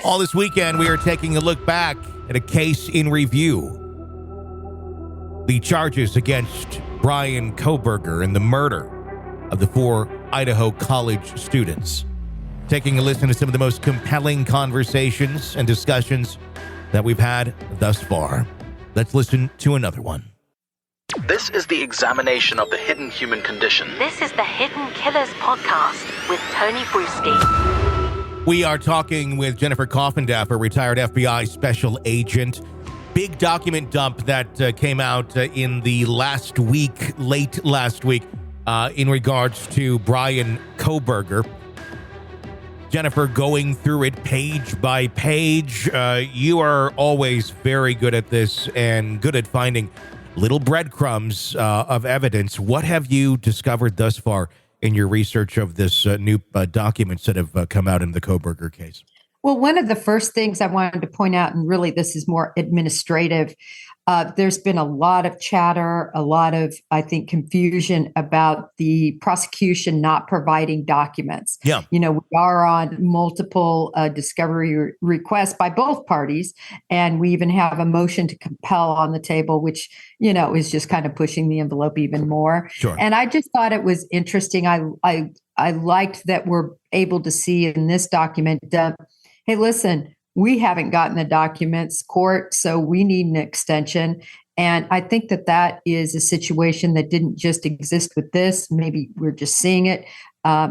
All this weekend, we are taking a look back at a case in review. The charges against Bryan Kohberger in the murder of the 4 Idaho college students. Taking a listen to some of the most compelling conversations and discussions that we've had thus far. Let's listen to another one. This is the examination of the hidden human condition. This is the Hidden Killers podcast with Tony Brueski. We are talking with Jennifer Coffindaffer, retired FBI special agent. Big document dump that came out in the late last week, in regards to Bryan Kohberger. Jennifer, going through it page by page. You are always very good at this and good at finding little breadcrumbs of evidence. What have you discovered thus far in your research of this new documents that have come out in the Kohberger case? Well, one of the first things I wanted to point out, and really this is more administrative, there's been a lot of chatter, a lot of, I think, confusion about the prosecution not providing documents. Yeah. We are on multiple discovery requests by both parties, and we even have a motion to compel on the table, which, is just kind of pushing the envelope even more. Sure. And I just thought it was interesting. I liked that we're able to see in this document, hey, listen, we haven't gotten the documents, court, so we need an extension. And I think that is a situation that didn't just exist with this. Maybe we're just seeing it.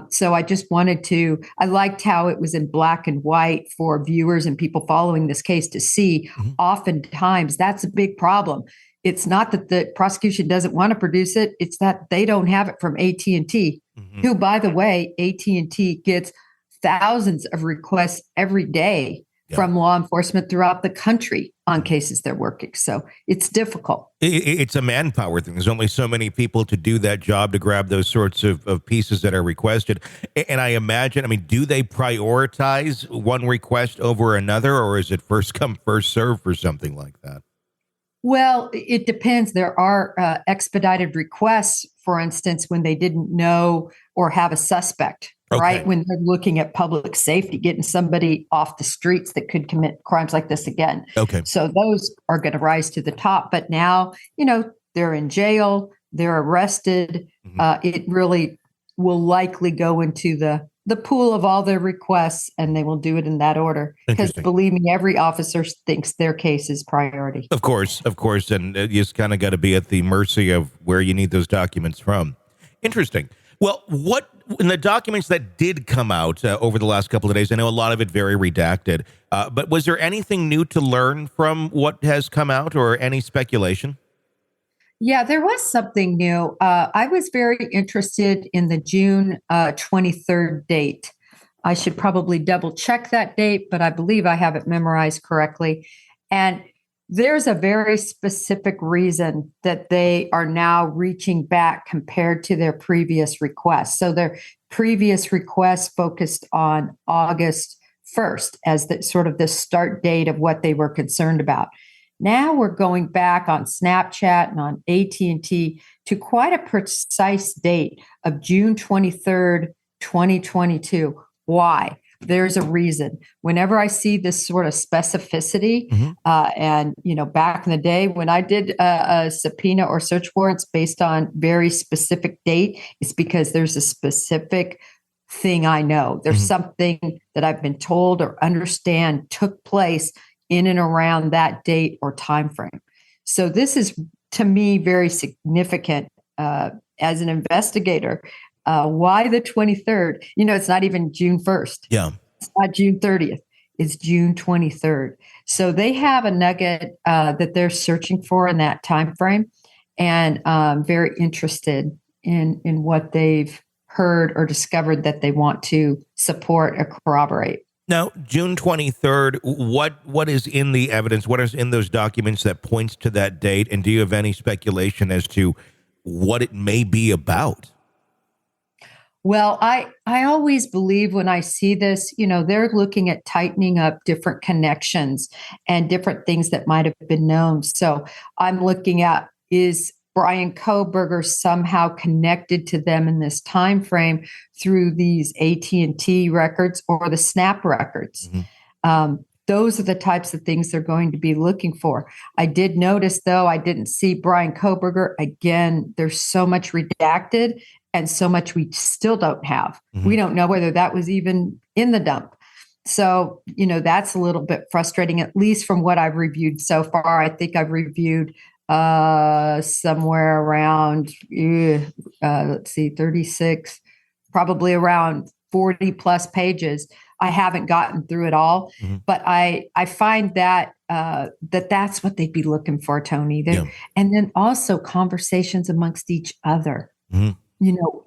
So I just I liked how it was in black and white for viewers and people following this case to see. Mm-hmm. Oftentimes, that's a big problem. It's not that the prosecution doesn't want to produce it. It's that they don't have it from AT&T, mm-hmm. who, by the way, AT&T gets thousands of requests every day from law enforcement throughout the country on cases they're working. So it's difficult. It's a manpower thing. There's only so many people to do that job, to grab those sorts of pieces that are requested. And I imagine, do they prioritize one request over another, or is it first come, first serve for something like that? Well, it depends. There are expedited requests, for instance, when they didn't know or have a suspect. Okay. Right? When they're looking at public safety, getting somebody off the streets that could commit crimes like this again. Okay. So those are going to rise to the top. But now, they're in jail, they're arrested. Mm-hmm. It really will likely go into the pool of all their requests, and they will do it in that order. Because believe me, every officer thinks their case is priority. Of course. And you just kind of got to be at the mercy of where you need those documents from. Interesting. Well, what in the documents that did come out over the last couple of days, I know a lot of it very redacted, but was there anything new to learn from what has come out, or any speculation? Yeah, there was something new. I was very interested in the June 23rd date. I should probably double check that date, but I believe I have it memorized correctly. And there's a very specific reason that they are now reaching back compared to their previous requests. So their previous requests focused on August 1st as the sort of the start date of what they were concerned about. Now we're going back on Snapchat and on AT&T to quite a precise date of June 23rd, 2022. Why? There's a reason. Whenever I see this sort of specificity, mm-hmm. And back in the day when I did a subpoena or search warrants based on very specific date, it's because there's a specific thing I know. There's mm-hmm. something that I've been told or understand took place in and around that date or time frame. So this is, to me, very significant as an investigator. Why the 23rd? It's not even June 1st. Yeah. It's not June 30th. It's June 23rd. So they have a nugget that they're searching for in that time frame, and very interested in what they've heard or discovered that they want to support or corroborate. Now, June 23rd, what is in the evidence? What is in those documents that points to that date? And do you have any speculation as to what it may be about? Well, I always believe when I see this, they're looking at tightening up different connections and different things that might have been known. So I'm looking at, is Bryan Kohberger somehow connected to them in this time frame through these AT&T records or the Snap records? Mm-hmm. Those are the types of things they're going to be looking for. I did notice, though, I didn't see Bryan Kohberger. Again, there's so much redacted and so much we still don't have. Mhm. We don't know whether that was even in the dump. So, that's a little bit frustrating, at least from what I've reviewed so far. I think I've reviewed somewhere around, 36, probably around 40 plus pages. I haven't gotten through it all, but I find that that's what they'd be looking for, Tony. And then also conversations amongst each other.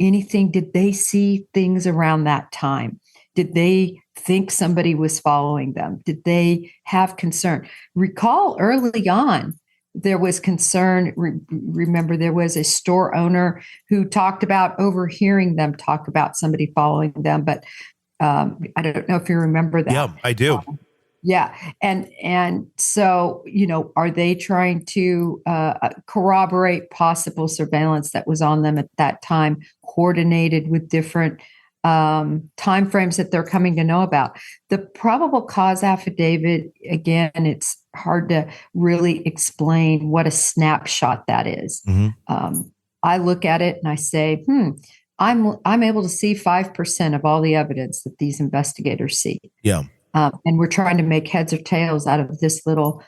Anything, did they see things around that time? Did they think somebody was following them? Did they have concern? Recall early on, there was concern. Remember, there was a store owner who talked about overhearing them talk about somebody following them, but I don't know if you remember that. Yeah, I do. Yeah. And so, are they trying to corroborate possible surveillance that was on them at that time, coordinated with different timeframes that they're coming to know about? The probable cause affidavit, again, it's hard to really explain what a snapshot that is. I look at it and I say, I'm able to see 5% of all the evidence that these investigators see. Yeah. And we're trying to make heads or tails out of this little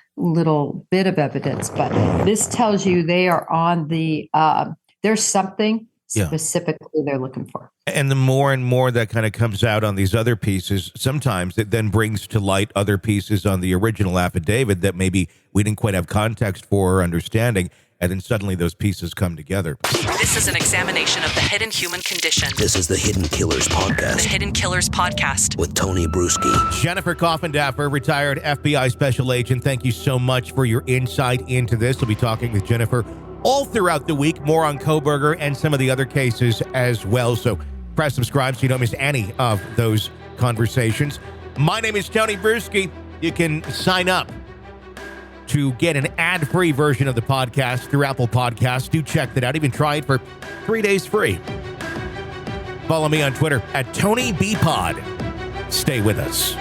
bit of evidence. But this tells you they are on the, there's something specifically they're looking for. And the more and more that kind of comes out on these other pieces, sometimes it then brings to light other pieces on the original affidavit that maybe we didn't quite have context for or understanding. And then suddenly those pieces come together. This is an examination of the hidden human condition. This is the Hidden Killers Podcast. The Hidden Killers Podcast. With Tony Brueski. Jennifer Coffindaffer, retired FBI special agent. Thank you so much for your insight into this. We'll be talking with Jennifer all throughout the week. More on Kohberger and some of the other cases as well. So press subscribe so you don't miss any of those conversations. My name is Tony Brueski. You can sign up to get an ad-free version of the podcast through Apple Podcasts. Do check that out. Even try it for 3 days free. Follow me on Twitter at TonyBPod. Stay with us.